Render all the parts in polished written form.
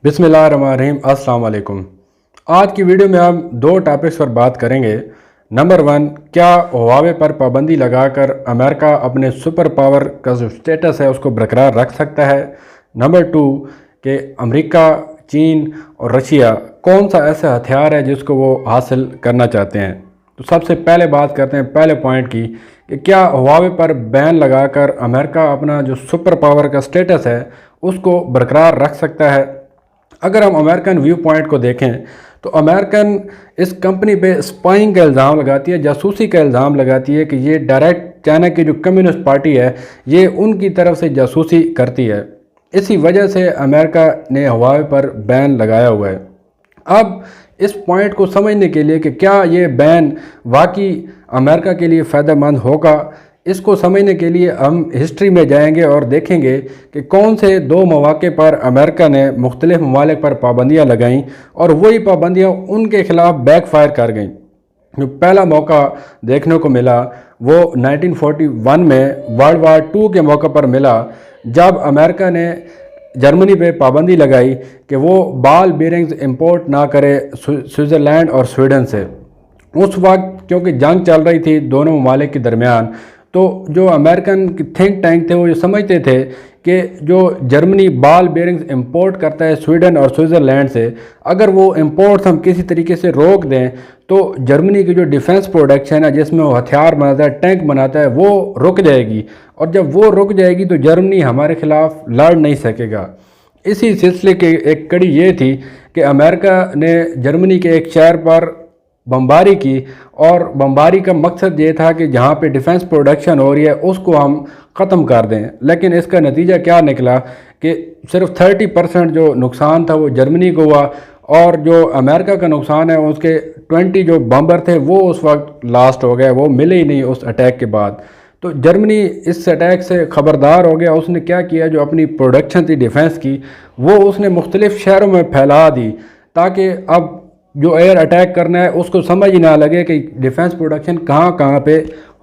बिस्मिल्लाहिर्रहमानिर्रहीम। अस्सलाम वालेकुम। आज की वीडियो में हम दो टॉपिक्स पर बात करेंगे। नंबर वन, क्या हुआवे पर पाबंदी लगाकर अमेरिका अपने सुपर पावर का जो स्टेटस है उसको बरकरार रख सकता है। नंबर टू, कि अमेरिका, चीन और रशिया कौन सा ऐसा हथियार है जिसको वो हासिल करना चाहते हैं। तो सबसे पहले बात करते हैं पहले पॉइंट की कि क्या हुआवे पर बैन लगाकर अमेरिका अपना जो सुपर पावर का स्टेटस है उसको बरकरार रख सकता है। अगर हम अमेरिकन व्यू पॉइंट को देखें तो अमेरिकन इस कंपनी पे स्पाइंग का इल्ज़ाम लगाती है, जासूसी का इल्ज़ाम लगाती है कि ये डायरेक्ट चाइना की जो कम्युनिस्ट पार्टी है ये उनकी तरफ से जासूसी करती है। इसी वजह से अमेरिका ने हुआवे पर बैन लगाया हुआ है। अब इस पॉइंट को समझने के लिए कि क्या ये बैन वाकई अमेरिका के लिए फ़ायदेमंद होगा, इसको समझने के लिए हम हिस्ट्री में जाएंगे और देखेंगे कि कौन से दो मौक़े पर अमेरिका ने मुख्तलिफ़ ममालिक पर पाबंदियाँ लगाईं और वही पाबंदियाँ उनके ख़िलाफ़ बैक फायर कर गईं। जो पहला मौका देखने को मिला वो 1941 में वर्ल्ड वार 2 के मौके पर मिला, जब अमेरिका ने जर्मनी पे पाबंदी लगाई कि वो बॉल बेयरिंग्स इंपोर्ट ना करे स्विट्ज़रलैंड और स्वीडन से। उस वक्त क्योंकि जंग चल रही थी दोनों ममालिक के दरमियान, तो जो अमेरिकन थिंक टैंक थे वो ये समझते थे कि जो जर्मनी बॉल बेयरिंग्स इंपोर्ट करता है स्वीडन और स्विट्ज़रलैंड से, अगर वो इंपोर्ट्स हम किसी तरीके से रोक दें तो जर्मनी की जो डिफेंस प्रोडक्शन है जिसमें वो हथियार बनाता है, टैंक बनाता है, वो रुक जाएगी। और जब वो रुक जाएगी तो जर्मनी हमारे खिलाफ लड़ नहीं सकेगा। इसी सिलसिले की एक कड़ी ये थी कि अमेरिका ने जर्मनी के एक शहर पर बमबारी की, और बमबारी का मकसद ये था कि जहाँ पे डिफेंस प्रोडक्शन हो रही है उसको हम ख़त्म कर दें। लेकिन इसका नतीजा क्या निकला कि सिर्फ 30% जो नुकसान था वो जर्मनी को हुआ, और जो अमेरिका का नुकसान है उसके 20 जो बम्बर थे वो उस वक्त लास्ट हो गए, वो मिले ही नहीं उस अटैक के बाद। तो जर्मनी इस अटैक से ख़बरदार हो गया। उसने क्या किया, जो अपनी प्रोडक्शन थी डिफेंस की वो उसने मुख्तलिफ़ शहरों में फैला दी, ताकि अब जो एयर अटैक करना है उसको समझ ही ना लगे कि डिफेंस प्रोडक्शन कहाँ कहाँ पे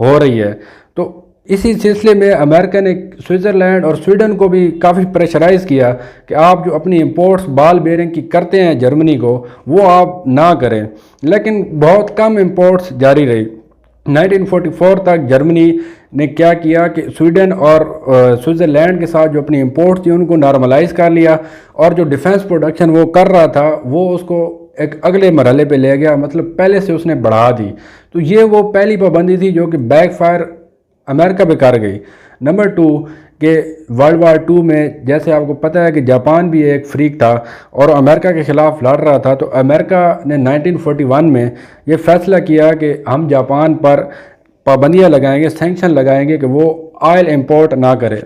हो रही है। तो इसी सिलसिले में अमेरिका ने स्विट्ज़रलैंड और स्वीडन को भी काफ़ी प्रेशराइज़ किया कि आप जो अपनी इंपोर्ट्स बॉल बेयरिंग की करते हैं जर्मनी को, वो आप ना करें। लेकिन बहुत कम इंपोर्ट्स जारी रही। 1944 तक जर्मनी ने क्या किया कि स्वीडन और स्विट्ज़रलैंड के साथ जो अपनी इंपोर्ट्स थी उनको नॉर्मलाइज़ कर लिया, और जो डिफेंस प्रोडक्शन वो कर रहा था वो उसको एक अगले मरहले पे ले गया, मतलब पहले से उसने बढ़ा दी। तो ये वो पहली पाबंदी थी जो कि बैक फायर अमेरिका पे कर गई। नंबर टू, कि वर्ल्ड वार 2 में जैसे आपको पता है कि जापान भी एक फ्रीक था और अमेरिका के ख़िलाफ़ लड़ रहा था, तो अमेरिका ने 1941 में ये फ़ैसला किया कि हम जापान पर पाबंदियाँ लगाएंगे, सैंक्शन लगाएंगे कि वो ऑयल इंपोर्ट ना करे।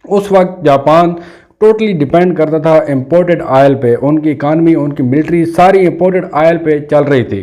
उस वक्त जापान टोटली डिपेंड करता था इंपोर्टेड ऑयल पे, उनकी इकानमी, उनकी मिलिट्री सारी इंपोर्टेड ऑयल पे चल रही थी।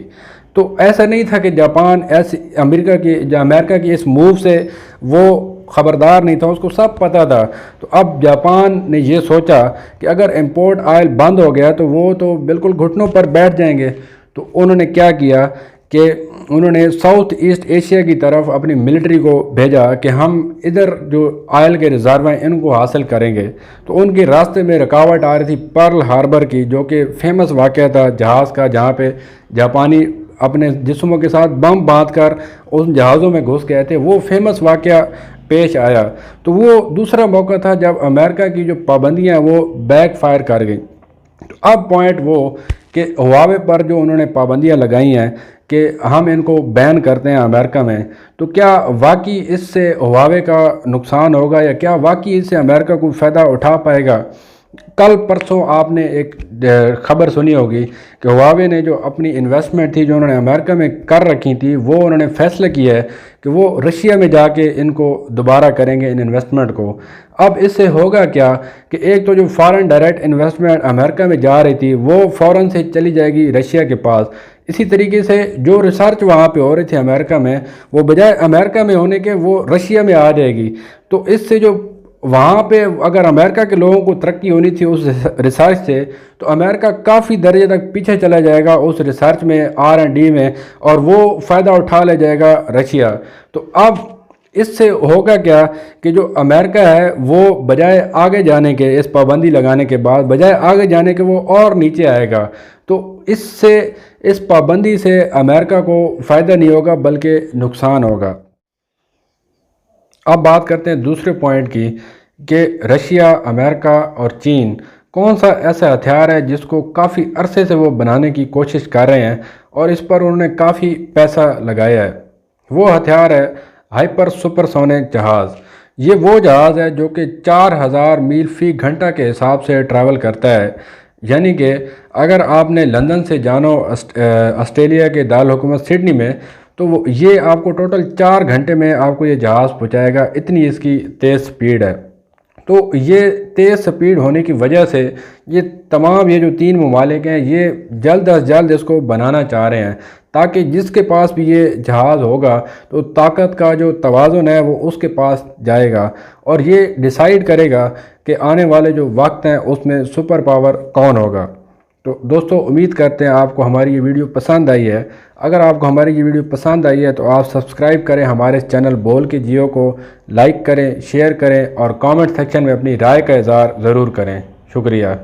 तो ऐसा नहीं था कि जापान ऐसे अमेरिका की इस मूव से वो ख़बरदार नहीं था, उसको सब पता था। तो अब जापान ने ये सोचा कि अगर इंपोर्ट ऑयल बंद हो गया तो वो तो बिल्कुल घुटनों पर बैठ जाएंगे। तो उन्होंने क्या किया कि उन्होंने साउथ ईस्ट एशिया की तरफ अपनी मिलिट्री को भेजा कि हम इधर जो ऑयल के रिजर्व हैं इनको हासिल करेंगे। तो उनके रास्ते में रुकावट आ रही थी पर्ल हार्बर की, जो कि फेमस वाक़या था जहाज़ का, जहाँ पे जापानी अपने जिस्मों के साथ बम बांधकर उन जहाज़ों में घुस गए थे। वो फेमस वाक़या पेश आया। तो वो दूसरा मौका था जब अमेरिका की जो पाबंदियाँ वो बैक फायर कर गई। तो अब पॉइंट वो कि हुआवे पर जो उन्होंने पाबंदियाँ लगाई हैं कि हम इनको बैन करते हैं अमेरिका में, तो क्या वाकई इससे हुआवे का नुकसान होगा या क्या वाकई इससे अमेरिका को फ़ायदा उठा पाएगा। कल परसों आपने एक खबर सुनी होगी कि हुआवे ने जो अपनी इन्वेस्टमेंट थी जो उन्होंने अमेरिका में कर रखी थी, वो उन्होंने फ़ैसला किया है कि वो रशिया में जाके इनको दोबारा करेंगे इन इन्वेस्टमेंट को। अब इससे होगा क्या कि एक तो जो फॉरेन डायरेक्ट इन्वेस्टमेंट अमेरिका में जा रही थी वो फ़ौरन से चली जाएगी रशिया के पास। इसी तरीके से जो रिसर्च वहाँ पे हो रही थी अमेरिका में, वो बजाय अमेरिका में होने के वो रशिया में आ जाएगी। तो इससे जो वहाँ पे अगर अमेरिका के लोगों को तरक्की होनी थी उस रिसर्च से, तो अमेरिका काफ़ी दर्जे तक पीछे चला जाएगा उस रिसर्च में, R&D में, और वो फ़ायदा उठा ले जाएगा रशिया। तो अब اس سے ہوگا کیا کہ جو امریکہ ہے وہ بجائے آگے جانے کے، اس پابندی لگانے کے بعد بجائے آگے جانے کے وہ اور نیچے آئے گا۔ تو اس پابندی سے امریکہ کو فائدہ نہیں ہوگا بلکہ نقصان ہوگا۔ اب بات کرتے ہیں دوسرے پوائنٹ کی کہ رشیا، امریکہ اور چین کون سا ایسا ہتھیار ہے جس کو کافی عرصے سے وہ بنانے کی کوشش کر رہے ہیں اور اس پر انہوں نے کافی پیسہ لگایا ہے۔ وہ ہتھیار ہے ہائپر سپر سونک جہاز۔ یہ وہ جہاز ہے جو کہ 4000 میل فی گھنٹہ کے حساب سے ٹریول کرتا ہے، یعنی کہ اگر آپ نے لندن سے جانا ہو آسٹریلیا کے دارالحکومت سڈنی میں، تو یہ آپ کو ٹوٹل 4 گھنٹے میں آپ کو یہ جہاز پہنچائے گا، اتنی اس کی تیز سپیڈ ہے۔ تو یہ تیز سپیڈ ہونے کی وجہ سے یہ تمام جو 3 ممالک ہیں یہ جلد از جلد اس کو بنانا چاہ رہے ہیں، تاکہ جس کے پاس بھی یہ جہاز ہوگا تو طاقت کا جو توازن ہے وہ اس کے پاس جائے گا اور یہ ڈیسائیڈ کرے گا کہ آنے والے جو وقت ہیں اس میں سپر پاور کون ہوگا۔ تو دوستو، امید کرتے ہیں آپ کو ہماری یہ ویڈیو پسند آئی ہے۔ اگر آپ کو ہماری یہ ویڈیو پسند آئی ہے تو آپ سبسکرائب کریں ہمارے چینل بول کے جیو کو، لائک کریں، شیئر کریں اور کامنٹ سیکشن میں اپنی رائے کا اظہار ضرور کریں۔ شکریہ۔